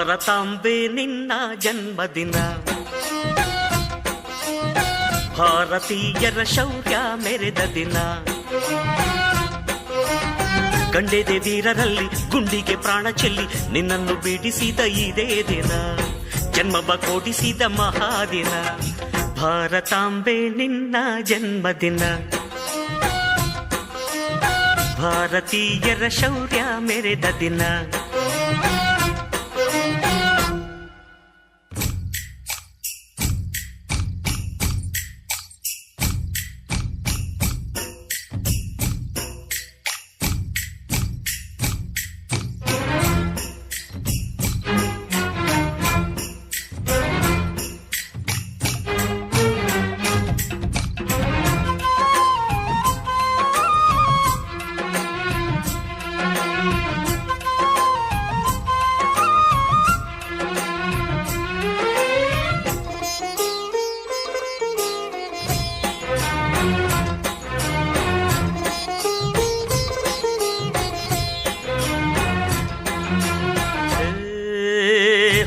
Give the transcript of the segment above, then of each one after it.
ಭಾರತಾಂಬೆ ನಿನ್ನ ಜನ್ಮದಿನ, ಭಾರತೀಯರ ಶೌರ್ಯ ಮೆರೆದ ದಿನ. ಗಂಡೆದೆ ವೀರರಲ್ಲಿ ಗುಂಡಿಗೆ ಪ್ರಾಣ ಚೆಲ್ಲಿ ನಿನ್ನನ್ನು ಬಿಡಿಸಿದ ಇದೇ ದಿನ, ಜನ್ಮವ ಕೊಡಿಸಿದ ಮಹಾದಿನ. ಭಾರತಾಂಬೆ ನಿನ್ನ ಜನ್ಮದಿನ, ಭಾರತೀಯರ ಶೌರ್ಯ ಮೆರೆದ ದಿನ.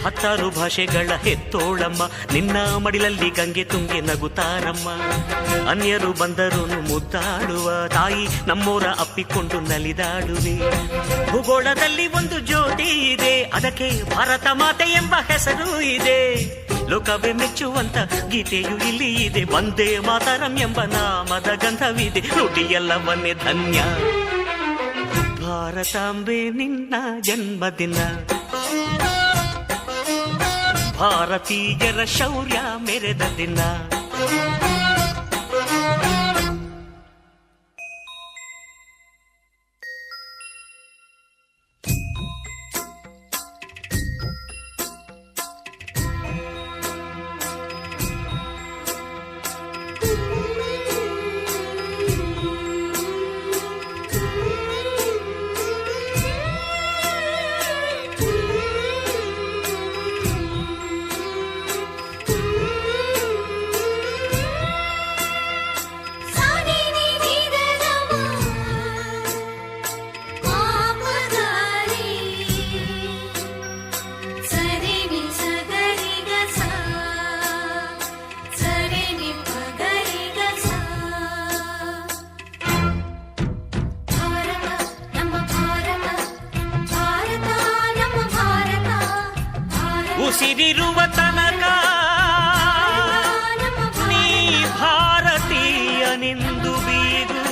ಹತ್ತಾರು ಭಾಷೆಗಳ ಹೆತ್ತೋಳಮ್ಮ, ನಿನ್ನ ಮಡಿಲಲ್ಲಿ ಗಂಗೆ ತುಂಗೆ ನಗುತ್ತಾರಮ್ಮ. ಅನ್ಯರು ಬಂದರು ಮುದ್ದಾಡುವ ತಾಯಿ, ನಮ್ಮೋರ ಅಪ್ಪಿಕೊಂಡು ನಲಿದಾಡುವೆ. ಭೂಗೋಳದಲ್ಲಿ ಒಂದು ಜ್ಯೋತಿ ಇದೆ, ಅದಕ್ಕೆ ಭಾರತ ಮಾತೆ ಎಂಬ ಹೆಸರು ಇದೆ. ಲೋಕವೇ ಮೆಚ್ಚುವಂತ ಗೀತೆಯು ಇಲ್ಲಿ ಇದೆ, ವಂದೇ ಮಾತರಂ ಎಂಬ ನಾಮದ ಗಂಧವಿದೆ. ನುಡಿಯೆಲ್ಲವನ್ನೇ ಧನ್ಯ. ಭಾರತಾಂಬೆ ನಿನ್ನ ಜನ್ಮದಿನ, ಭಾರತೀಯರ ಶೌರ್ಯ ಮೆರೆದ ದಿನ. ಉಸಿರಿರುವ ತನಕ ನೀ ಭಾರತೀಯನೆಂದು ಬೀಗು,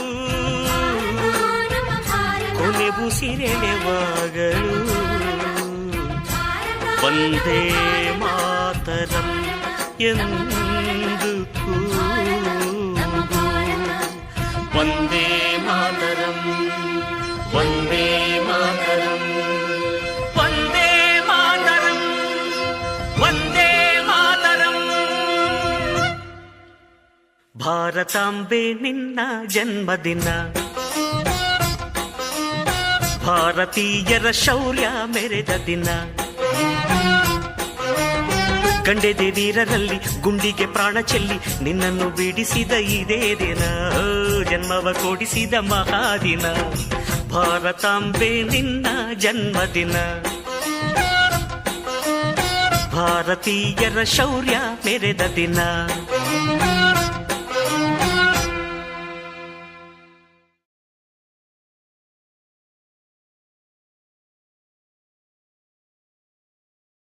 ಕೊನೆ ಉಸಿರೆಳೆವಾಗಲು ವಂದೇ ಮಾತರಂ ಎಂದು ಕೂಗು. ವಂದೇ ಮಾತರಂ, ವಂದೇ ಮಾತರಂ, ವಂದೇ ಮಾತರಂ, ವಂದೇ ಮಾತರಂ. ಭಾರತಾಂಬೆ ನಿನ್ನ ಜನ್ಮದಿನ, ಭಾರತೀಯರ ಶೌರ್ಯ ಮೆರೆದ ದಿನ. ಗಂಡೆದೆ ವೀರರಲ್ಲಿ ಗುಂಡಿಗೆ ಪ್ರಾಣ ಚೆಲ್ಲಿ ನಿನ್ನನ್ನು ಬಿಡಿಸಿದ ಇದೇ ದಿನ, ಜನ್ಮವ ಕೊಡಿಸಿದ ಮಹಾದಿನ. ಭಾರತಾಂಬೆ ನಿನ್ನ ಜನ್ಮದಿನ, ಭಾರತೀಯರ ಶೌರ್ಯ ಮೆರೆದ ದಿನ.